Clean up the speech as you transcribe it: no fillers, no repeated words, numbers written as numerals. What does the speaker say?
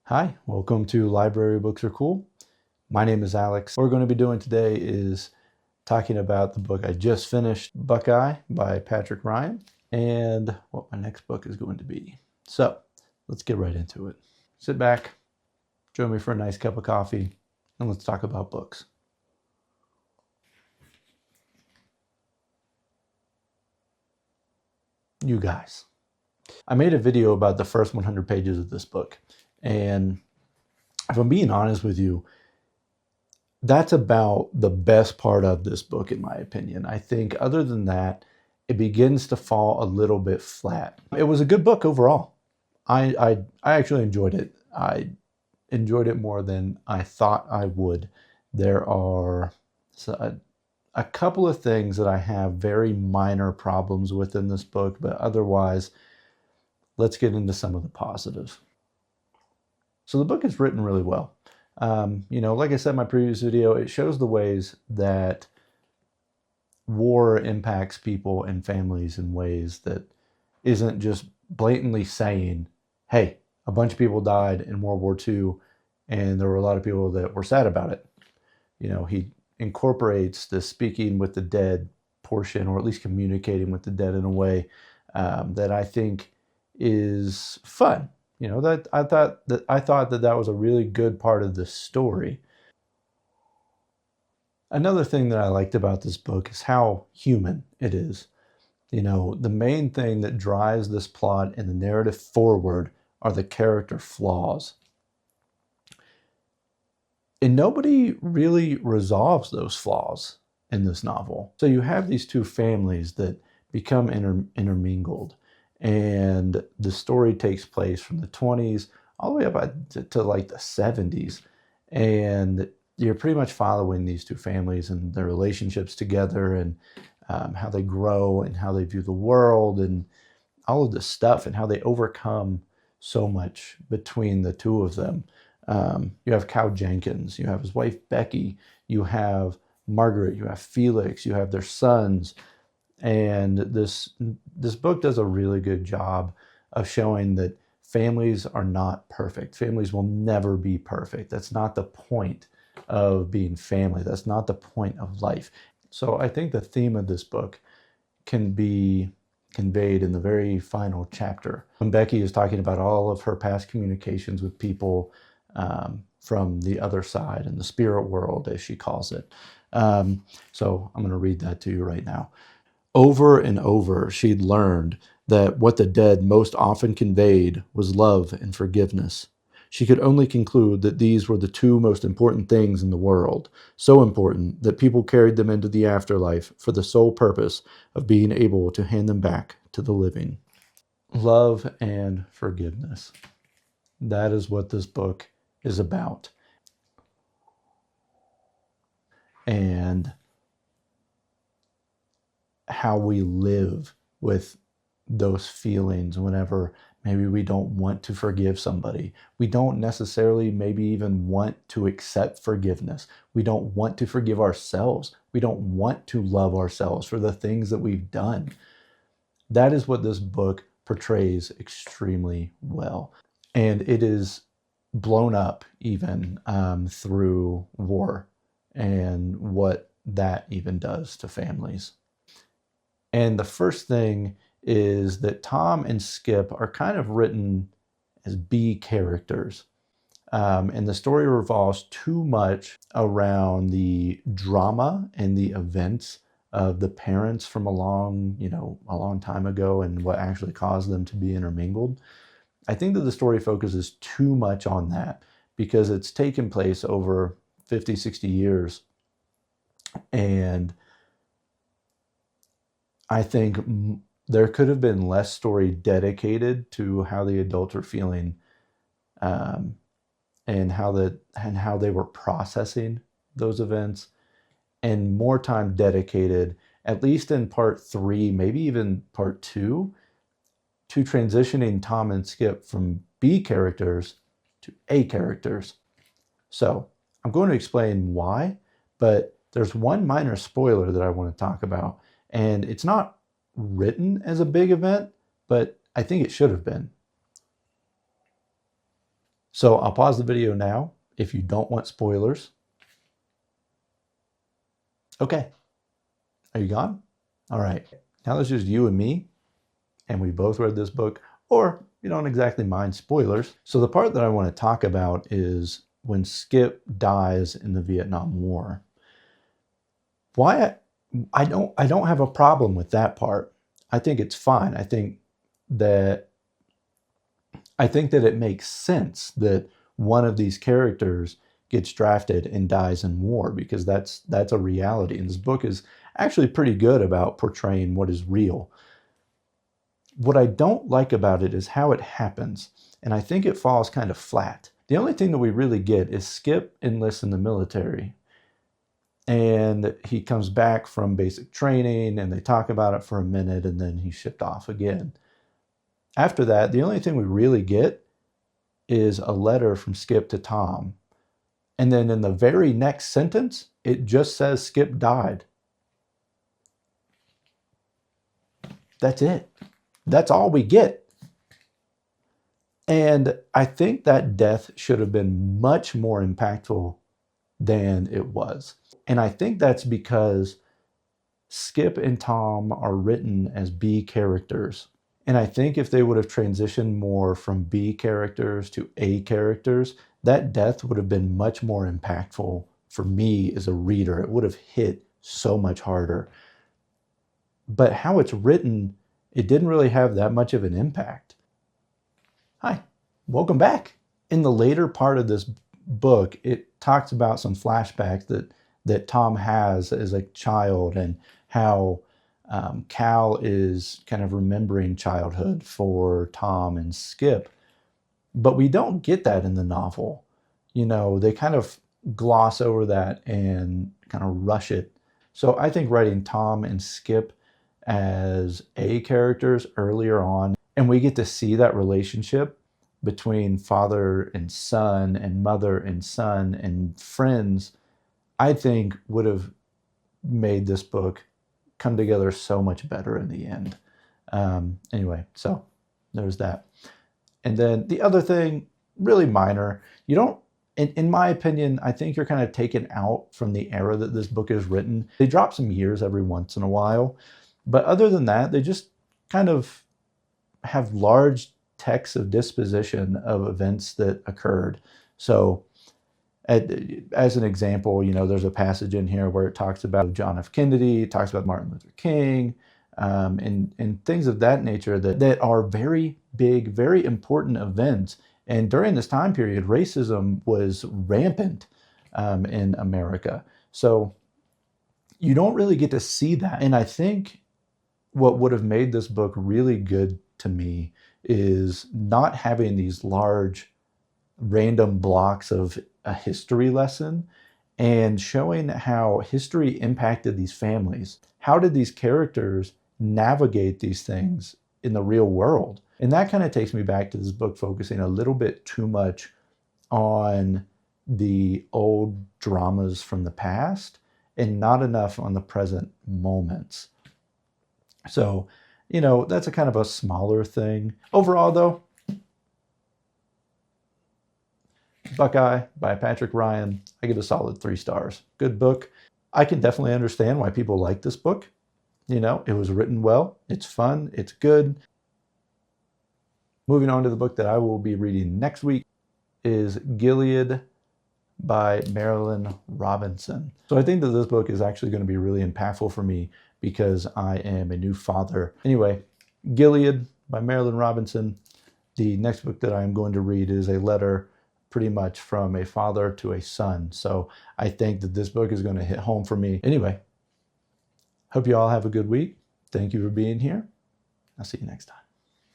Hi, welcome to Library Books Are Cool. My name is Alex. What we're going to be doing today is talking about the book I just finished, Buckeye by Patrick Ryan, and what my next book is going to be. So let's get right into it. Sit back, join me for a nice cup of coffee, and let's talk about books. You guys, I made a video about the first 100 pages of this book, and if I'm being honest with you, that's about the best part of this book, in my opinion. I think other than that, it begins to fall a little bit flat. It was a good book overall. I actually enjoyed it. I enjoyed it more than I thought I would. There are a couple of things that I have very minor problems with in this book, but otherwise, let's get into some of the positives. So the book is written really well. Like I said in my previous video, it shows the ways that war impacts people and families in ways that isn't just blatantly saying, hey, a bunch of people died in World War II and there were a lot of people that were sad about it. He incorporates the speaking with the dead portion, or at least communicating with the dead in a way that I think is fun. That I thought that was a really good part of the story. Another thing that I liked about this book is how human it is. The main thing that drives this plot and the narrative forward are the character flaws. And nobody really resolves those flaws in this novel. So you have these two families that become intermingled. And the story takes place from the 20s all the way up to like the 70s. And you're pretty much following these two families and their relationships together, and how they grow and how they view the world and all of this stuff, and how they overcome so much between the two of them. You have Cal Jenkins, you have his wife Becky, you have Margaret, you have Felix, you have their sons. And this book does a really good job of showing that families are not perfect. Families will never be perfect. That's not the point of being family. That's not the point of life. So I think the theme of this book can be conveyed in the very final chapter, when Becky is talking about all of her past communications with people from the other side, in the spirit world, as she calls it. So I'm going to read that to you right now. Over and over, she'd learned that what the dead most often conveyed was love and forgiveness. She could only conclude that these were the two most important things in the world, so important that people carried them into the afterlife for the sole purpose of being able to hand them back to the living. Love and forgiveness. That is what this book is about. And how we live with those feelings whenever maybe we don't want to forgive somebody. We don't necessarily maybe even want to accept forgiveness. We don't want to forgive ourselves. We don't want to love ourselves for the things that we've done. That is what this book portrays extremely well. And it is blown up even through war and what that even does to families. And the first thing is that Tom and Skip are kind of written as B characters. And the story revolves too much around the drama and the events of the parents from a long time ago and what actually caused them to be intermingled. I think that the story focuses too much on that because it's taken place over 50, 60 years. And I think there could have been less story dedicated to how the adults are feeling, and how they were processing those events, and more time dedicated, at least in part 3, maybe even part 2, to transitioning Tom and Skip from B characters to A characters. So I'm going to explain why, but there's one minor spoiler that I want to talk about. And it's not written as a big event, but I think it should have been. So I'll pause the video now if you don't want spoilers. Okay, are you gone? All right, now it's just you and me, and we both read this book, or you don't exactly mind spoilers. So the part that I want to talk about is when Skip dies in the Vietnam War. Why I don't have a problem with that part. I think it's fine. That I think that it makes sense that one of these characters gets drafted and dies in war, because that's a reality. And this book is actually pretty good about portraying what is real. What I don't like about it is how it happens, and I think it falls kind of flat. The only thing that we really get is Skip enlists in the military, and he comes back from basic training, and they talk about it for a minute, and then he's shipped off again. After that, the only thing we really get is a letter from Skip to Tom. And then in the very next sentence, it just says Skip died. That's it. That's all we get. And I think that death should have been much more impactful than it was. And I think that's because Skip and Tom are written as B characters. And I think if they would have transitioned more from B characters to A characters, that death would have been much more impactful for me as a reader. It would have hit so much harder. But how it's written, it didn't really have that much of an impact. Hi, welcome back. In the later part of this book, it talks about some flashbacks that Tom has as a child, and how Cal is kind of remembering childhood for Tom and Skip. But we don't get that in the novel. You know, they kind of gloss over that and kind of rush it. So I think writing Tom and Skip as A characters earlier on, and we get to see that relationship between father and son and mother and son and friends, I think would have made this book come together so much better in the end. Anyway, so there's that. And then the other thing, really minor, you don't, in my opinion, I think you're kind of taken out from the era that this book is written. They drop some years every once in a while, but other than that, they just kind of have large texts of disposition of events that occurred. So as an example, you know, there's a passage in here where it talks about John F. Kennedy, it talks about Martin Luther King, and things of that nature that are very big, very important events. And during this time period, racism was rampant in America. So you don't really get to see that. And I think what would have made this book really good to me is not having these large random blocks of a history lesson, and showing how history impacted these families. How did these characters navigate these things in the real world? And that kind of takes me back to this book focusing a little bit too much on the old dramas from the past and not enough on the present moments. So, you know, that's a kind of a smaller thing. Overall, though, Buckeye by Patrick Ryan, I give a solid 3 stars. Good book. I can definitely understand why people like this book. You know, it was written well, it's fun, it's good. Moving on to the book that I will be reading next week is Gilead by Marilynne Robinson. So I think that this book is actually going to be really impactful for me because I am a new father. Anyway, Gilead by Marilynne Robinson. The next book that I'm going to read is a letter pretty much from a father to a son. So I think that this book is going to hit home for me. Anyway, hope you all have a good week. Thank you for being here. I'll see you next time.